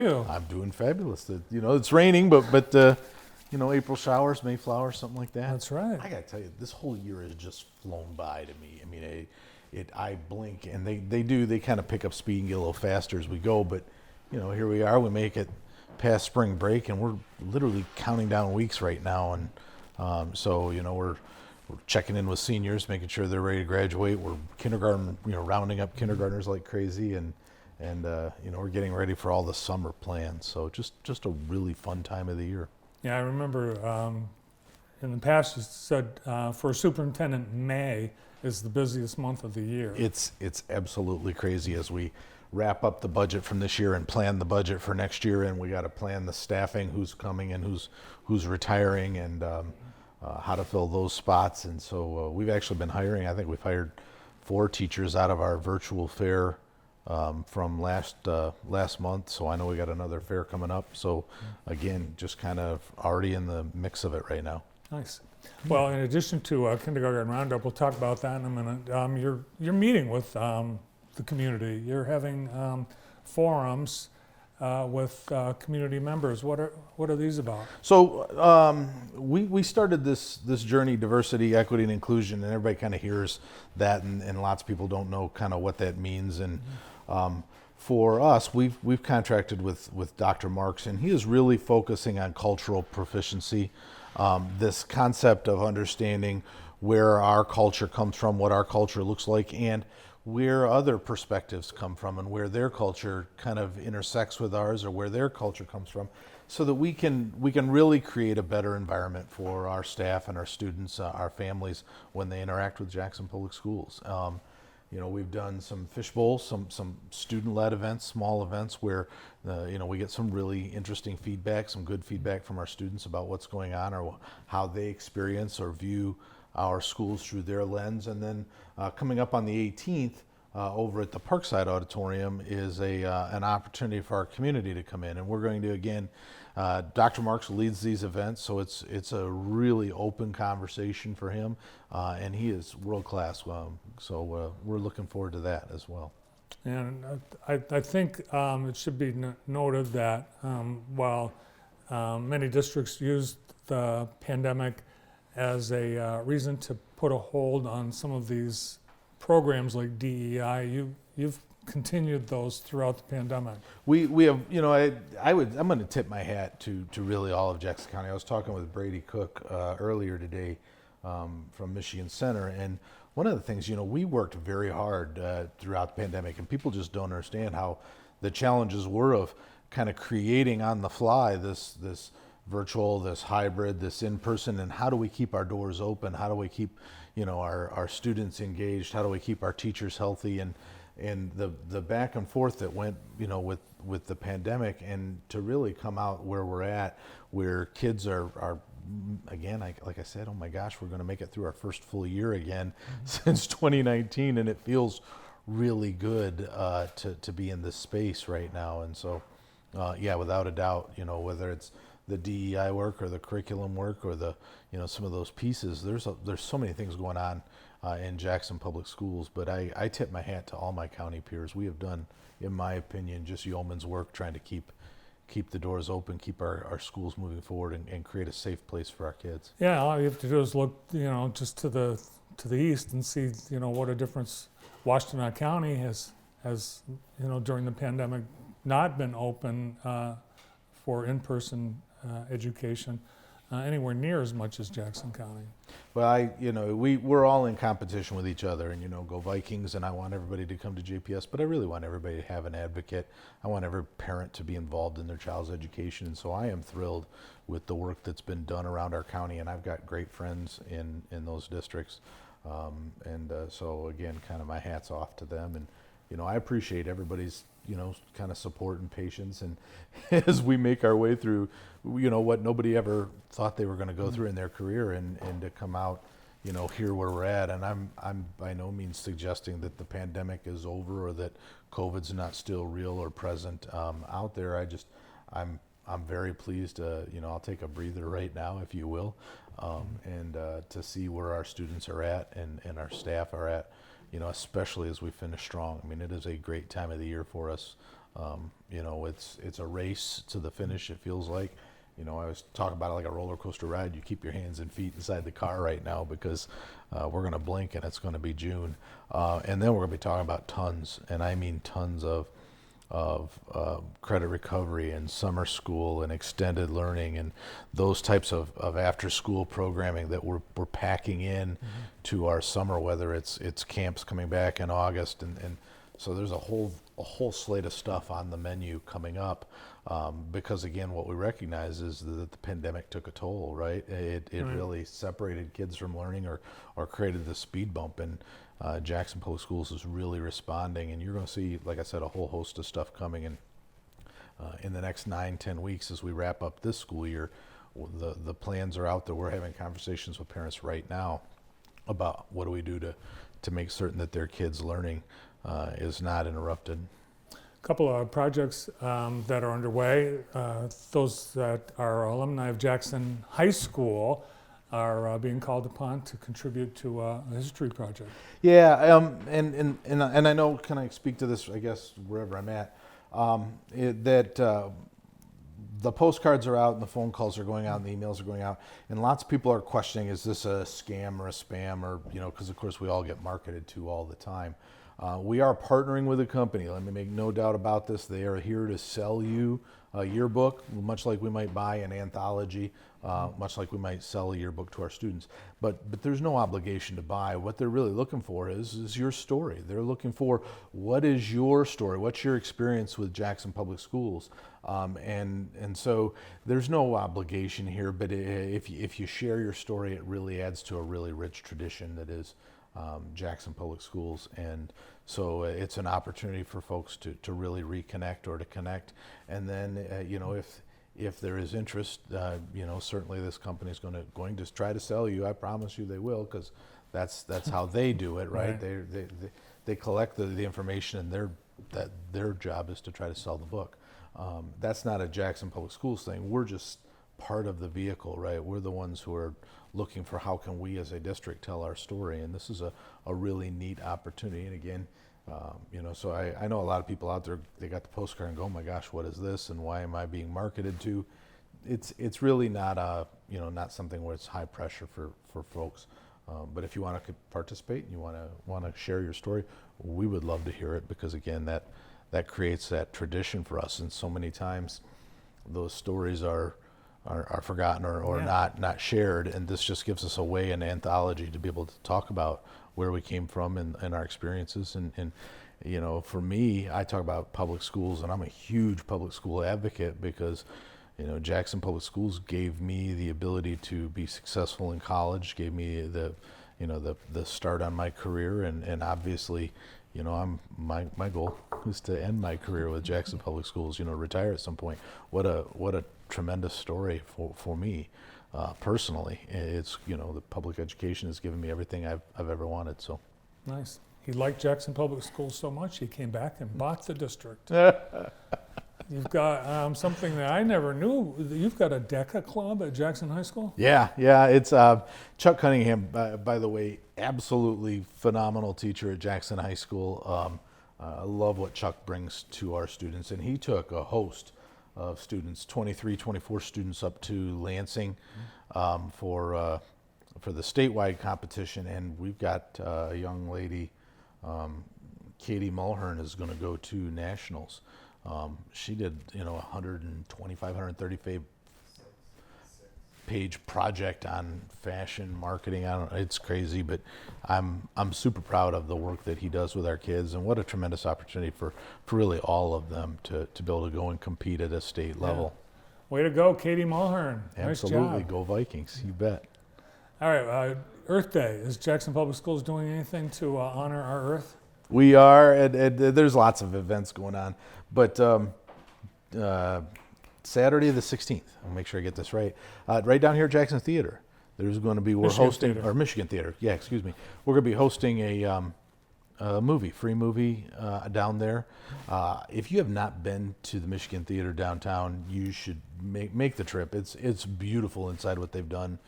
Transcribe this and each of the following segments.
You. I'm doing fabulous. It's raining, but April showers, May flowers, something like that. That's right. I gotta tell you, this whole year has just flown by to me. I mean, I blink, and they kind of pick up speed and get a little faster as we go. But here we are. We make it past spring break, and we're literally counting down weeks right now. And so we're checking in with seniors, making sure they're ready to graduate. We're kindergarten, rounding up kindergartners like crazy, and we're getting ready for all the summer plans. So just a really fun time of the year. Yeah, I remember in the past you said for a superintendent, May is the busiest month of the year. It's absolutely crazy as we wrap up the budget from this year and plan the budget for next year, and we got to plan the staffing, who's coming and who's retiring, and how to fill those spots. And so we've actually been hiring. I think we've hired 4 teachers out of our virtual fair from last month. So I know we got another fair coming up. So again, just kind of already in the mix of it right now. Nice. Well, in addition to kindergarten roundup, we'll talk about that in a minute. You're meeting with the community. You're having forums with community members. What are these about? So we started this journey, diversity, equity, and inclusion, and everybody kind of hears that, and lots of people don't know kind of what that means. And for us, we've contracted with Dr. Marks, and he is really focusing on cultural proficiency. This concept of understanding where our culture comes from, what our culture looks like, and where other perspectives come from, and where their culture kind of intersects with ours, or where their culture comes from, so that we can really create a better environment for our staff and our students, our families, when they interact with Jackson Public Schools. We've done some fishbowl, some student-led events, small events where we get some really interesting feedback, some good feedback from our students about what's going on or how they experience or view our schools through their lens. And then coming up on the 18th over at the Parkside Auditorium is an opportunity for our community to come in, and we're going to again. Dr. Marks leads these events, so it's a really open conversation for him, and he is world class. So we're looking forward to that as well. And I think it should be noted that while many districts used the pandemic as a reason to put a hold on some of these programs like DEI, you've continued those throughout the pandemic. We have, I'm going to tip my hat to really all of Jackson County. I was talking with Brady Cook earlier today from Michigan Center, and one of the things, we worked very hard throughout the pandemic, and people just don't understand how the challenges were of kind of creating on the fly this virtual, this hybrid, this in-person, and how do we keep our doors open? How do we keep, our students engaged? How do we keep our teachers healthy? And the back and forth that went, with the pandemic, and to really come out where we're at, where kids are again, like I said, oh my gosh, we're going to make it through our first full year again since 2019, and it feels really good to be in this space right now. And so, without a doubt, whether it's the DEI work or the curriculum work or the, some of those pieces, there's so many things going on in Jackson Public Schools, but I tip my hat to all my county peers. We have done, in my opinion, just yeoman's work trying to keep the doors open, keep our schools moving forward, and create a safe place for our kids. Yeah, all you have to do is look, just to the east and see, what a difference Washtenaw County has during the pandemic not been open for in-person education anywhere near as much as Jackson County. Well, we're all in competition with each other, and go Vikings, and I want everybody to come to JPS, but I really want everybody to have an advocate. I want every parent to be involved in their child's education, and so I am thrilled with the work that's been done around our county, and I've got great friends in those districts, so again, kind of my hat's off to them, and I appreciate everybody's kind of support and patience, and as we make our way through what nobody ever thought they were going to go through in their career, and to come out here where we're at. And I'm by no means suggesting that the pandemic is over or that COVID's not still real or present out there. I'm very pleased to, I'll take a breather right now, if you will, and to see where our students are at and our staff are at, especially as we finish strong. I mean, it is a great time of the year for us It's a race to the finish. It feels like. I always talk about it like a roller coaster ride. You keep your hands and feet inside the car right now because we're going to blink and it's going to be June. And then we're going to be talking about tons, and I mean tons of credit recovery and summer school and extended learning and those types of after school programming that we're packing in to our summer, whether it's camps coming back in August. And so there's a whole slate of stuff on the menu coming up. Because again, what we recognize is that the pandemic took a toll, right? It really separated kids from learning or created the speed bump, and Jackson Public Schools is really responding, and you're going to see, like I said, a whole host of stuff coming in the next 9-10 weeks as we wrap up this school year. The plans are out there. We're having conversations with parents right now about what do we do to make certain that their kids' learning is not interrupted. Couple of projects that are underway. Those that are alumni of Jackson High School are being called upon to contribute to a history project. Yeah, and I know, can I speak to this, I guess, wherever I'm at, the postcards are out and the phone calls are going out and the emails are going out, and lots of people are questioning, is this a scam or a spam, or, because of course we all get marketed to all the time. We are partnering with a company. Let me make no doubt about this. They are here to sell you a yearbook, much like we might buy an anthology, much like we might sell a yearbook to our students. But there's no obligation to buy. What they're really looking for is your story. They're looking for, what is your story? What's your experience with Jackson Public Schools? And so there's no obligation here, but if you share your story, it really adds to a really rich tradition that is Jackson Public Schools. And so it's an opportunity for folks to really reconnect or to connect. And then, if there is interest, certainly this company is going to try to sell you. I promise you they will, because that's how they do it, right? They collect the information, and their job is to try to sell the book. That's not a Jackson Public Schools thing. We're just part of the vehicle, right? We're the ones who are looking for how can we as a district tell our story, and this is a really neat opportunity. And again, so I know a lot of people out there, they got the postcard and go, oh my gosh, what is this, and why am I being marketed to? It's really not not something where it's high pressure for folks. But if you want to participate and you want to share your story, we would love to hear it, because again, that creates that tradition for us. And so many times those stories are forgotten or not shared, and this just gives us a way, an anthology, to be able to talk about where we came from and our experiences. And for me, I talk about public schools, and I'm a huge public school advocate, because Jackson Public Schools gave me the ability to be successful in college, gave me the start on my career, and obviously, my goal is to end my career with Jackson Public Schools, retire at some point. What a tremendous story for me personally. It's the public education has given me everything I've ever wanted. So nice. He liked Jackson Public Schools so much he came back and bought the district. You've got something that I never knew. You've got a DECA club at Jackson High School? Yeah. It's Chuck Cunningham, by the way, absolutely phenomenal teacher at Jackson High School. I love what Chuck brings to our students, and he took a host of students, 23, 24 students, up to Lansing for the statewide competition. And we've got a young lady, Katie Mulhern, is going to go to nationals. She did, 125, 130 page project on fashion marketing. It's crazy, but I'm super proud of the work that he does with our kids, and what a tremendous opportunity for really all of them to be able to go and compete at a state level. Way to go, Katie Mulhern. Absolutely. Nice job. Go Vikings, you bet. All right, Earth Day. Is Jackson Public Schools doing anything to honor our Earth? We are, and there's lots of events going on, but Saturday the 16th, I'll make sure I get this right, right down here at Jackson Theater, there's going to be, Michigan Theater, yeah, excuse me. We're going to be hosting a free movie down there. If you have not been to the Michigan Theater downtown, you should make the trip. It's beautiful inside, what they've done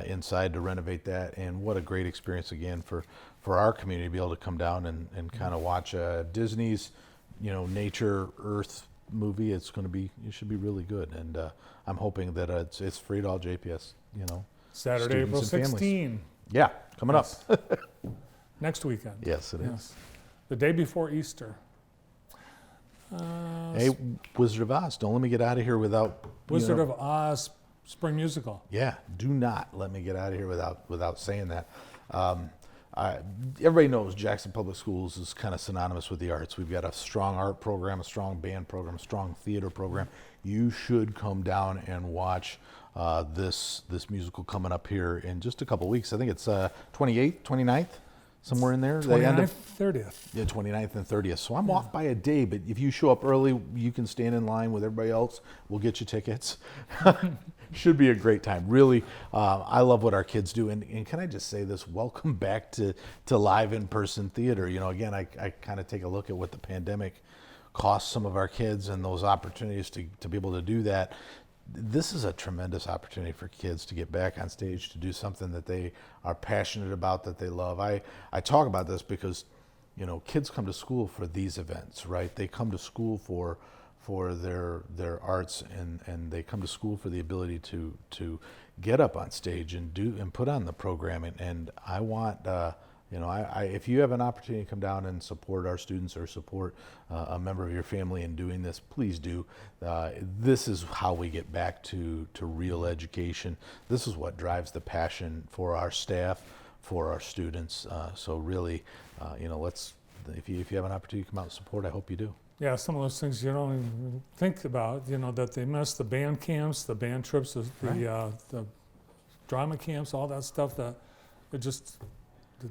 inside to renovate that, and what a great experience again for our community to be able to come down and kind of watch Disney's nature, earth movie. It should be really good. And I'm hoping that it's free to all JPS, Saturday, April students and families. 16. Yeah, coming Yes. up. Next weekend. Yes, it is. Yes. The day before Easter. Hey, Wizard of Oz, don't let me get out of here without Wizard of Oz Spring Musical. Yeah, do not let me get out of here without saying that. Everybody knows Jackson Public Schools is kind of synonymous with the arts. We've got a strong art program, a strong band program, a strong theater program. You should come down and watch this musical coming up here in just a couple weeks. I think it's 28th, 29th, somewhere in there. 29th, 30th. Yeah, 29th and 30th. So I'm off by a day, but if you show up early, you can stand in line with everybody else. We'll get you tickets. Should be a great time. Really, I love what our kids do. And can I just say this? Welcome back to live in-person theater. Again, I kind of take a look at what the pandemic cost some of our kids and those opportunities to be able to do that. This is a tremendous opportunity for kids to get back on stage, to do something that they are passionate about, that they love. I talk about this because, kids come to school for these events, right? They come to school for their arts, and they come to school for the ability to get up on stage and put on the programming. And I want, if you have an opportunity to come down and support our students or support a member of your family in doing this, please do. This is how we get back to real education. This is what drives the passion for our staff, for our students. So really, if you have an opportunity to come out and support, I hope you do. Yeah, some of those things you don't even think about, that they miss, the band camps, the band trips, the drama camps, all that stuff that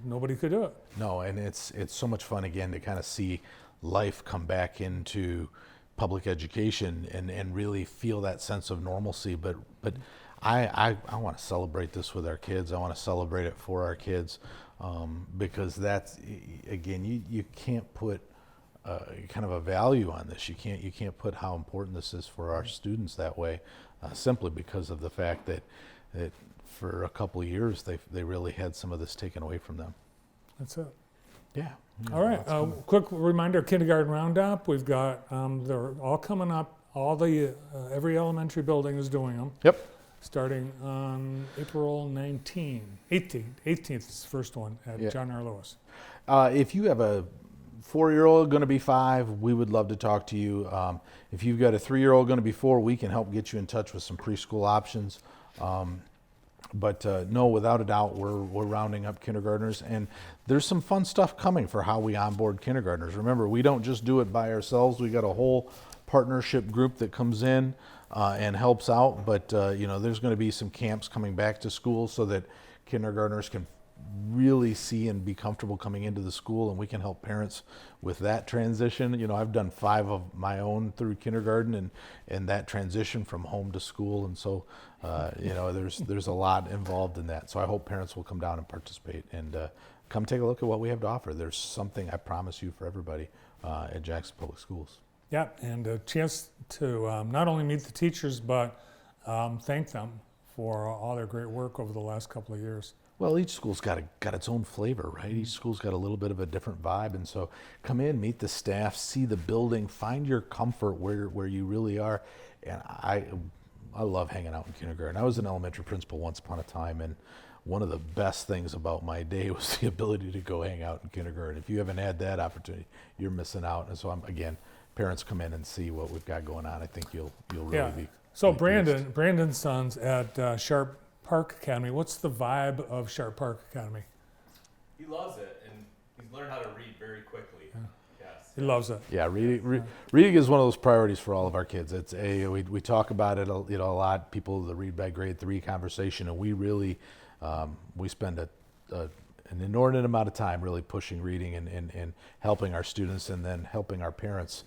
nobody could do it. No, and it's so much fun again to kind of see life come back into public education and really feel that sense of normalcy. But I want to celebrate this with our kids. I want to celebrate it for our kids because that's, again, you can't put kind of a value on this. You can't put how important this is for our students that way, simply because of the fact that for a couple of years they really had some of this taken away from them. That's it. Yeah. All right. Quick reminder: Kindergarten Roundup. We've got they're all coming up. All the every elementary building is doing them. Yep. Starting on April 18th is the first one at John R. Lewis. If you have a 4-year-old going to be 5, we would love to talk to you. If you've got a 3-year-old going to be 4, we can help get you in touch with some preschool options. But no, without a doubt, we're rounding up kindergartners, and there's some fun stuff coming for how we onboard kindergartners. Remember, we don't just do it by ourselves. We got a whole partnership group that comes in and helps out. But there's going to be some camps coming back to school so that kindergartners can really see and be comfortable coming into the school, and we can help parents with that transition. I've done 5 of my own through kindergarten and that transition from home to school, and so there's a lot involved in that. So I hope parents will come down and participate and come take a look at what we have to offer. There's something, I promise you, for everybody at Jackson Public Schools. Yeah, and a chance to not only meet the teachers but thank them for all their great work over the last couple of years. Well, each school's got its own flavor, right? Each school's got a little bit of a different vibe, and so come in, meet the staff, see the building, find your comfort where you really are. And I love hanging out in kindergarten. I was an elementary principal once upon a time, and one of the best things about my day was the ability to go hang out in kindergarten. If you haven't had that opportunity, you're missing out. And so again, parents come in and see what we've got going on. I think you'll really be. So Brandon's son's at Sharp Park Academy. What's the vibe of Sharp Park Academy? He loves it, and he's learned how to read very quickly. Yeah. Yes. He loves it. Yeah, reading is one of those priorities for all of our kids. It's we talk about it a lot. People, the read by grade 3 conversation, and we really we spend an inordinate amount of time really pushing reading and helping our students, and then helping our parents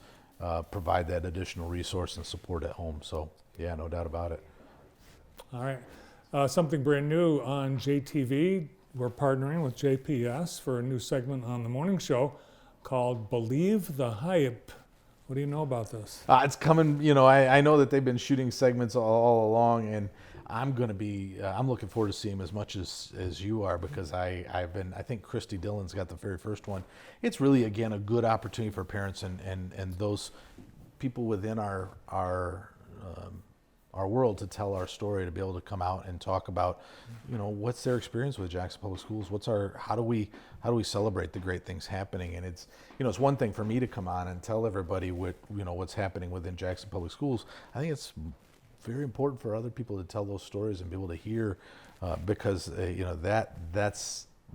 provide that additional resource and support at home. So yeah, no doubt about it. All right. Something brand new on JTV. We're partnering with JPS for a new segment on the morning show called Believe the Hype. What do you know about this? It's coming. I know that they've been shooting segments all along, and I'm going to be, I'm looking forward to seeing them as much as you are, because I think Christy Dillon's got the very first one. It's really, again, a good opportunity for parents and those people within our world to tell our story, to be able to come out and talk about, what's their experience with Jackson Public Schools. How do we celebrate the great things happening? And it's, it's one thing for me to come on and tell everybody what's happening within Jackson Public Schools. I think it's very important for other people to tell those stories and be able to hear, because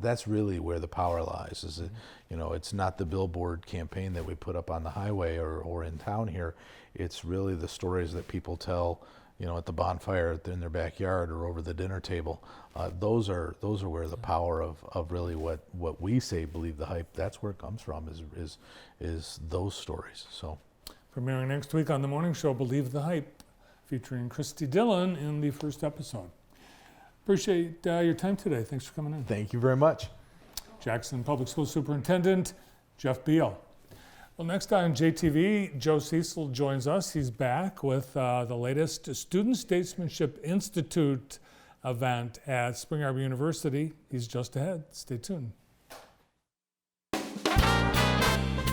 that's really where the power lies. Is it, it's not the billboard campaign that we put up on the highway or in town here. It's really the stories that people tell, at the bonfire in their backyard or over the dinner table. Those are where the power of really what we say, believe the hype. That's where it comes from. Is those stories. So, Premiering next week on the morning show, Believe the Hype, featuring Christy Dillon in the first episode. Appreciate your time today. Thanks for coming in. thank you very much. Jackson Public School Superintendent Jeff Beal. Well, next on JTV, Joe Cecil joins us. He's back with the latest Student Statesmanship Institute event at Spring Arbor University. He's just ahead. Stay tuned.